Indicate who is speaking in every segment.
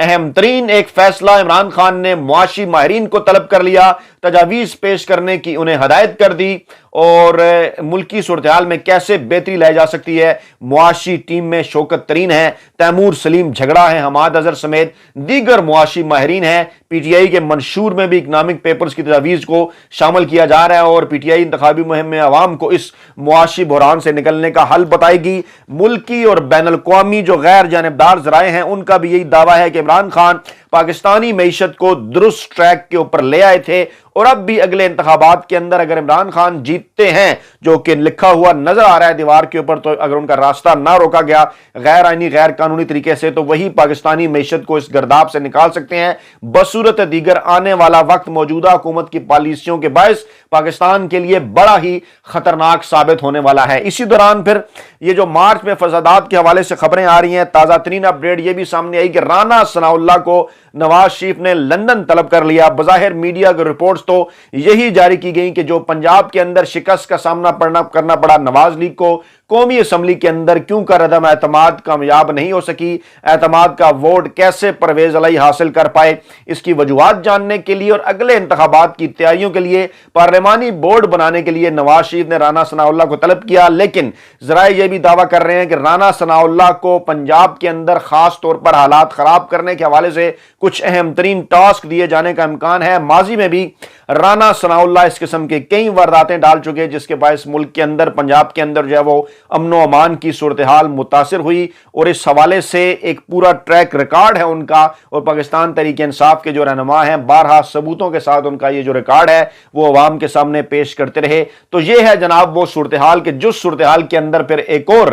Speaker 1: اہم ترین ایک فیصلہ عمران خان نے معاشی ماہرین کو طلب کر لیا، تجاویز پیش کرنے کی انہیں ہدایت کر دی اور ملکی صورتحال میں کیسے بہتری لائی جا سکتی ہے۔ معاشی ٹیم میں شوکت ترین ہے، تیمور سلیم جھگڑا ہے، حماد اظہر سمیت دیگر معاشی ماہرین ہیں۔ پی ٹی آئی کے منشور میں بھی اکنامک پیپرز کی تجاویز کو شامل کیا جا رہا ہے اور پی ٹی آئی انتخابی مہم میں عوام کو اس معاشی بحران سے نکلنے کا حل بتائے گی۔ ملکی اور بین الاقوامی جو غیر جانبدار ذرائع ہیں ان کا بھی یہی دعویٰ ہے کہ عمران خان پاکستانی معیشت کو درست ٹریک کے اوپر لے آئے تھے اور اب بھی اگلے انتخابات کے اندر اگر عمران خان جیتتے ہیں، جو کہ لکھا ہوا نظر آ رہا ہے دیوار کے اوپر، تو اگر ان کا راستہ نہ روکا گیا غیر آئینی غیر قانونی طریقے سے، تو وہی پاکستانی معیشت کو اس گرداب سے نکال سکتے ہیں۔ بصورت دیگر آنے والا وقت موجودہ حکومت کی پالیسیوں کے باعث پاکستان کے لیے بڑا ہی خطرناک ثابت ہونے والا ہے۔ اسی دوران پھر یہ جو مارچ میں فسادات کے حوالے سے خبریں آ رہی ہیں، تازہ ترین اپ ڈیٹ یہ بھی سامنے آئی کہ رانا ثناء اللہ کو نواز شریف نے لندن طلب کر لیا۔ بظاہر میڈیا کے رپورٹس تو یہی جاری کی گئی کہ جو پنجاب کے اندر شکست کا سامنا کرنا پڑا نواز لیگ کو، قومی اسمبلی کے اندر کیوں کر عدم اعتماد کامیاب نہیں ہو سکی، اعتماد کا ووٹ کیسے پرویز علیہ حاصل کر پائے، اس کی وجوہات جاننے کے لیے اور اگلے انتخابات کی تیاریوں کے لیے پارلیمانی بورڈ بنانے کے لیے نواز شریف نے رانا ثناء اللہ کو طلب کیا۔ لیکن ذرائع یہ بھی دعویٰ کر رہے ہیں کہ رانا ثناء اللہ کو پنجاب کے اندر خاص طور پر حالات خراب کرنے کے حوالے سے کچھ اہم ترین ٹاسک دیے جانے کا امکان ہے۔ ماضی میں بھی رانا ثناء اللہ اس قسم کے کئی وارداتیں ڈال چکے جس کے باعث ملک کے اندر، پنجاب کے اندر جو ہے وہ امن و امان کی صورتحال متاثر ہوئی اور اس حوالے سے ایک پورا ٹریک ریکارڈ ہے ان کا، اور پاکستان تحریک انصاف کے جو رہنما ہیں بارہا ثبوتوں کے ساتھ ان کا یہ جو ریکارڈ ہے وہ عوام کے سامنے پیش کرتے رہے۔ تو یہ ہے جناب وہ صورتحال کہ جس صورتحال کے اندر پھر ایک اور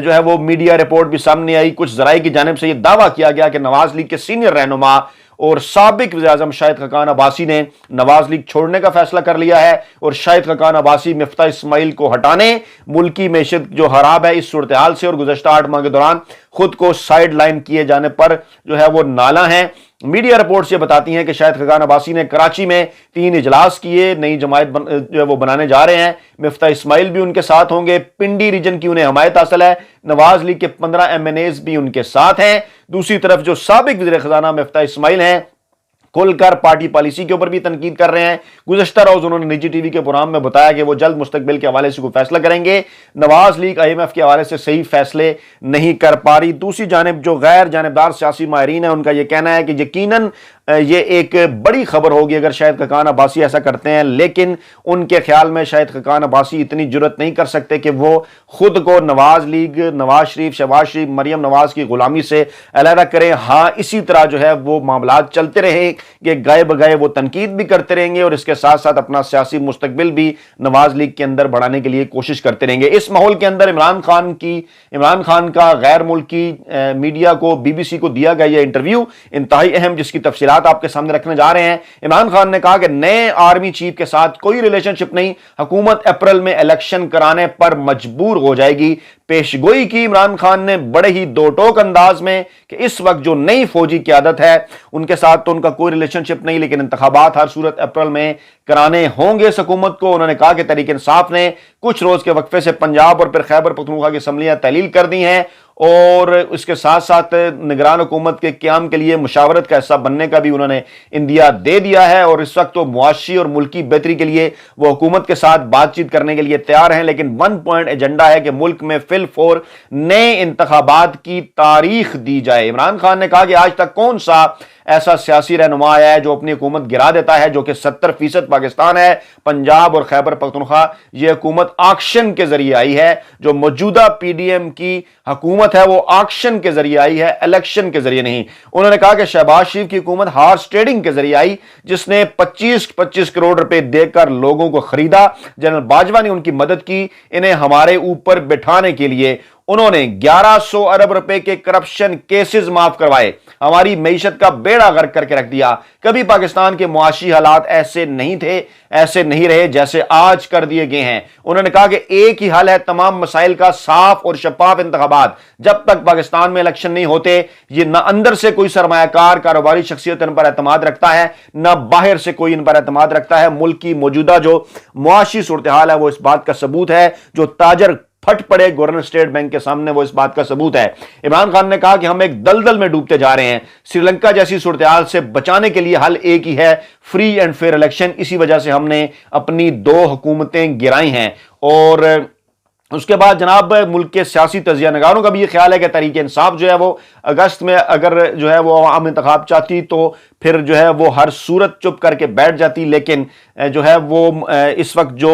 Speaker 1: جو ہے وہ میڈیا رپورٹ بھی سامنے آئی، کچھ ذرائع کی جانب سے یہ دعویٰ کیا گیا کہ نواز لیگ کے سینئر رہنما اور سابق وزیر اعظم شاہد خاقان عباسی نے نواز لیگ چھوڑنے کا فیصلہ کر لیا ہے اور شاہد خاقان عباسی مفتاح اسماعیل کو ہٹانے، ملکی معیشت جو خراب ہے اس صورتحال سے اور گزشتہ 8 ماہ کے دوران خود کو سائیڈ لائن کیے جانے پر جو ہے وہ نالاں ہیں۔ میڈیا رپورٹس یہ بتاتی ہیں کہ شاہد خاقان عباسی نے کراچی میں 3 اجلاس کیے، نئی جماعت جو ہے وہ بنانے جا رہے ہیں، مفتاح اسماعیل بھی ان کے ساتھ ہوں گے، پنڈی ریجن کی انہیں حمایت حاصل ہے، نواز لیگ کے 15 ایم این ایز بھی ان کے ساتھ ہیں۔ دوسری طرف جو سابق وزیر خزانہ مفتاح اسماعیل ہیں کھل کر پارٹی پالیسی کے اوپر بھی تنقید کر رہے ہیں۔ گزشتہ روز انہوں نے نجی ٹی وی کے پروگرام میں بتایا کہ وہ جلد مستقبل کے حوالے سے کوئی فیصلہ کریں گے۔ نواز لیگ آئی ایم ایف کے حوالے سے صحیح فیصلے نہیں کر پا رہی۔ دوسری جانب جو غیر جانبدار سیاسی ماہرین ہیں ان کا یہ کہنا ہے کہ یقیناً یہ ایک بڑی خبر ہوگی اگر شاہد خاقان عباسی ایسا کرتے ہیں، لیکن ان کے خیال میں شاہد خاقان عباسی اتنی جرت نہیں کر سکتے کہ وہ خود کو نواز لیگ، نواز شریف، شہباز شریف، مریم نواز کی غلامی سے علیحدہ کریں۔ ہاں اسی طرح جو ہے وہ معاملات چلتے رہیں کہ گئے بگئے وہ تنقید بھی کرتے رہیں گے اور اس کے ساتھ ساتھ اپنا سیاسی مستقبل بھی نواز لیگ کے اندر بڑھانے کے لیے کوشش کرتے رہیں گے۔ اس ماحول کے اندر عمران خان کا غیر ملکی میڈیا کو بی بی سی کو دیا گیا یہ انٹرویو انتہائی اہم، جس کی تفصیلات آپ کے سامنے رکھنے جا رہے ہیں۔ عمران خان نے کہا کہ نئے آرمی چیف کے ساتھ کوئی ریلیشن شپ نہیں، حکومت اپریل میں الیکشن کرانے پر مجبور ہو جائے گی۔ پیشگوئی کی عمران خان نے بڑے ہی دو ٹوک انداز میں کہ اس وقت جو نئی فوجی قیادت ہے ان کے ساتھ تو ان کا کوئی ریلیشن شپ نہیں، لیکن انتخابات ہر صورت اپریل میں کرانے ہوں گے اس حکومت کو۔ انہوں نے کہا کہ تحریک انصاف نے کچھ روز کے وقفے سے پنجاب اور پھر خیبر پختونخوا کی اسمبلیاں تحلیل کر دی ہیں اور اس کے ساتھ ساتھ نگران حکومت کے قیام کے لیے مشاورت کا حصہ بننے کا بھی انہوں نے اندیا دے دیا ہے اور اس وقت وہ معاشی اور ملکی بہتری کے لیے وہ حکومت کے ساتھ بات چیت کرنے کے لیے تیار ہیں، لیکن 1 پوائنٹ ایجنڈا ہے کہ ملک میں فی الفور نئے انتخابات کی تاریخ دی جائے۔ عمران خان نے کہا کہ آج تک کون سا ایسا سیاسی رہنما آیا ہے جو اپنی حکومت گرا دیتا ہے، جو کہ 70% پاکستان ہے، پنجاب اور خیبر پختونخوا، یہ حکومت آکشن کے ذریعے آئی ہے۔ جو موجودہ پی ڈی ایم کی حکومت ہے وہ آکشن کے ذریعے آئی ہے، الیکشن کے ذریعے نہیں۔ انہوں نے کہا کہ شہباز شریف کی حکومت ہارس ٹریڈنگ کے ذریعے آئی، جس نے 25 کروڑ روپے دے کر لوگوں کو خریدا۔ جنرل باجوہ نے ان کی مدد کی انہیں ہمارے اوپر بٹھانے کے لیے۔ انہوں نے 1100 ارب روپے کے کرپشن کیسز معاف کروائے، ہماری معیشت کا بیڑا غرق کر کے رکھ دیا۔ کبھی پاکستان کے معاشی حالات ایسے نہیں تھے، ایسے نہیں رہے جیسے آج کر دیے گئے ہیں۔ انہوں نے کہا کہ ایک ہی حل ہے تمام مسائل کا، صاف اور شفاف انتخابات۔ جب تک پاکستان میں الیکشن نہیں ہوتے، یہ نہ اندر سے کوئی سرمایہ کار کاروباری شخصیت ان پر اعتماد رکھتا ہے، نہ باہر سے کوئی ان پر اعتماد رکھتا ہے۔ ملک کی موجودہ جو معاشی صورتحال ہے وہ اس بات کا ثبوت ہے۔ جو تاجر پھٹ پڑے گورنر اسٹیٹ بینک کے سامنے وہ اس بات کا ثبوت ہے۔ عمران خان نے کہا کہ ہم ایک دلدل میں ڈوبتے جا رہے ہیں، سری لنکا جیسی صورتحال سے بچانے کے لیے حل ایک ہی ہے، فری اینڈ فیئر الیکشن، اسی وجہ سے ہم نے اپنی 2 حکومتیں گرائی ہیں۔ اور اس کے بعد جناب ملک کے سیاسی تجزیہ نگاروں کا بھی یہ خیال ہے کہ تحریک انصاف جو ہے وہ اگست میں اگر جو ہے وہ عام انتخاب چاہتی تو پھر جو ہے وہ ہر صورت چپ کر کے بیٹھ جاتی، لیکن جو ہے وہ اس وقت جو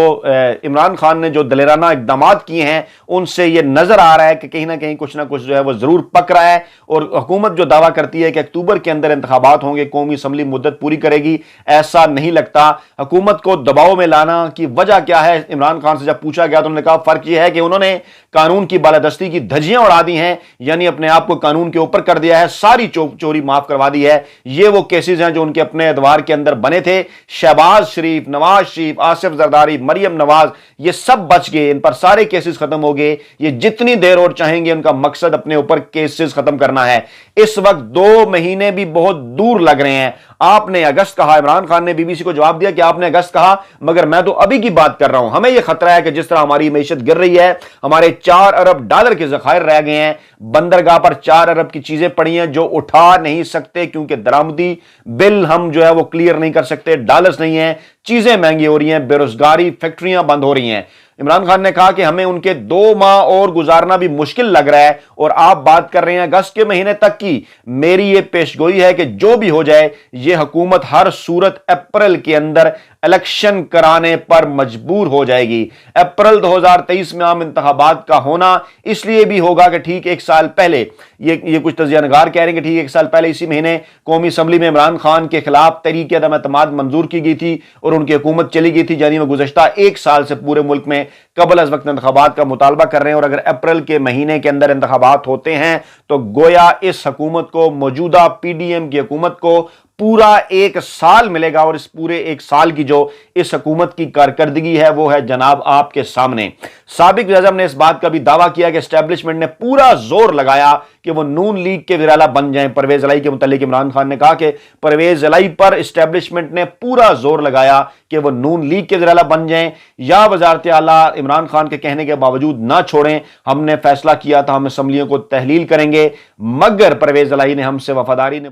Speaker 1: عمران خان نے جو دلیرانہ اقدامات کیے ہیں ان سے یہ نظر آ رہا ہے کہ کہیں نہ کہیں کچھ نہ کچھ جو ہے وہ ضرور پک رہا ہے۔ اور حکومت جو دعویٰ کرتی ہے کہ اکتوبر کے اندر انتخابات ہوں گے، قومی اسمبلی مدت پوری کرے گی، ایسا نہیں لگتا۔ حکومت کو دباؤ میں لانا کی وجہ کیا ہے؟ عمران خان سے جب پوچھا گیا تو انہوں نے کہا فرق یہ ہے کہ انہوں نے قانون کی بالادستی کی دھجیاں اڑا دی ہیں، یعنی اپنے آپ کو قانون کے اوپر کر دیا ہے، ساری چوری معاف کروا دی ہے۔ یہ وہ کیسز ہیں جو ان کے اپنے ادوار کے اندر بنے تھے، شہباز شریف، نواز شریف، آصف زرداری، مریم نواز، یہ سب بچ گئے، ان پر سارے کیسز ختم ہو گئے۔ یہ جتنی دیر اور چاہیں گے ان کا مقصد اپنے اوپر کیسز ختم کرنا ہے۔ اس وقت 2 مہینے بھی بہت دور لگ رہے ہیں۔ آپ نے اگست کہا، عمران خان نے بی بی سی کو جواب دیا کہ آپ نے اگست کہا، مگر میں تو ابھی کی بات کر رہا ہوں۔ ہمیں یہ خطرہ ہے کہ جس طرح ہماری معیشت گر رہی ہے، ہمارے 4 ارب ڈالر کے ذخائر رہ گئے ہیں، بندرگاہ پر 4 ارب کی چیزیں پڑی ہیں جو اٹھا نہیں سکتے کیونکہ درآمدی بل ہم جو ہے وہ کلیئر نہیں کر سکتے، ڈالرز نہیں ہیں، چیزیں مہنگی ہو رہی ہیں، بے روزگاری، فیکٹریاں بند ہو رہی ہیں۔ عمران خان نے کہا کہ ہمیں ان کے 2 ماہ اور گزارنا بھی مشکل لگ رہا ہے، اور آپ بات کر رہے ہیں اگست کے مہینے تک کی۔ میری یہ پیشگوئی ہے کہ جو بھی ہو جائے یہ حکومت ہر صورت اپریل کے اندر الیکشن کرانے پر مجبور ہو جائے گی۔ اپریل 2023 میں عام انتخابات کا ہونا اس لیے بھی ہوگا کہ ٹھیک 1 سال پہلے، یہ کچھ تجزیہ نگار کہہ رہے ہیں کہ ٹھیک 1 سال پہلے اسی مہینے قومی اسمبلی میں عمران خان کے خلاف تحریک عدم اعتماد منظور کی گئی تھی اور ان کی حکومت چلی گئی تھی، یعنی وہ گزشتہ 1 سال سے پورے ملک میں قبل از وقت انتخابات کا مطالبہ کر رہے ہیں۔ اور اگر اپریل کے مہینے کے اندر انتخابات ہوتے ہیں تو گویا اس حکومت کو، موجودہ پی ڈی ایم کی حکومت کو پورا 1 سال ملے گا، اور اس پورے 1 سال کی جو اس حکومت کی کارکردگی ہے وہ ہے جناب آپ کے سامنے۔ سابق وزیر اعظم نے اس بات کا بھی دعویٰ کیا کہ اسٹیبلشمنٹ نے پورا زور لگایا کہ وہ نون لیگ کے وزیر اعلیٰ بن جائیں۔ پرویز الہی کے متعلق عمران خان نے کہا کہ پرویز الہی پر اسٹیبلشمنٹ نے پورا زور لگایا کہ وہ نون لیگ کے وزیر اعلیٰ بن جائیں، یا وزارت اعلیٰ عمران خان کے کہنے کے باوجود نہ چھوڑیں۔ ہم نے فیصلہ کیا تھا ہم اسمبلیوں کو تحلیل کریں گے، مگر پرویز الہی نے ہم سے وفاداری نے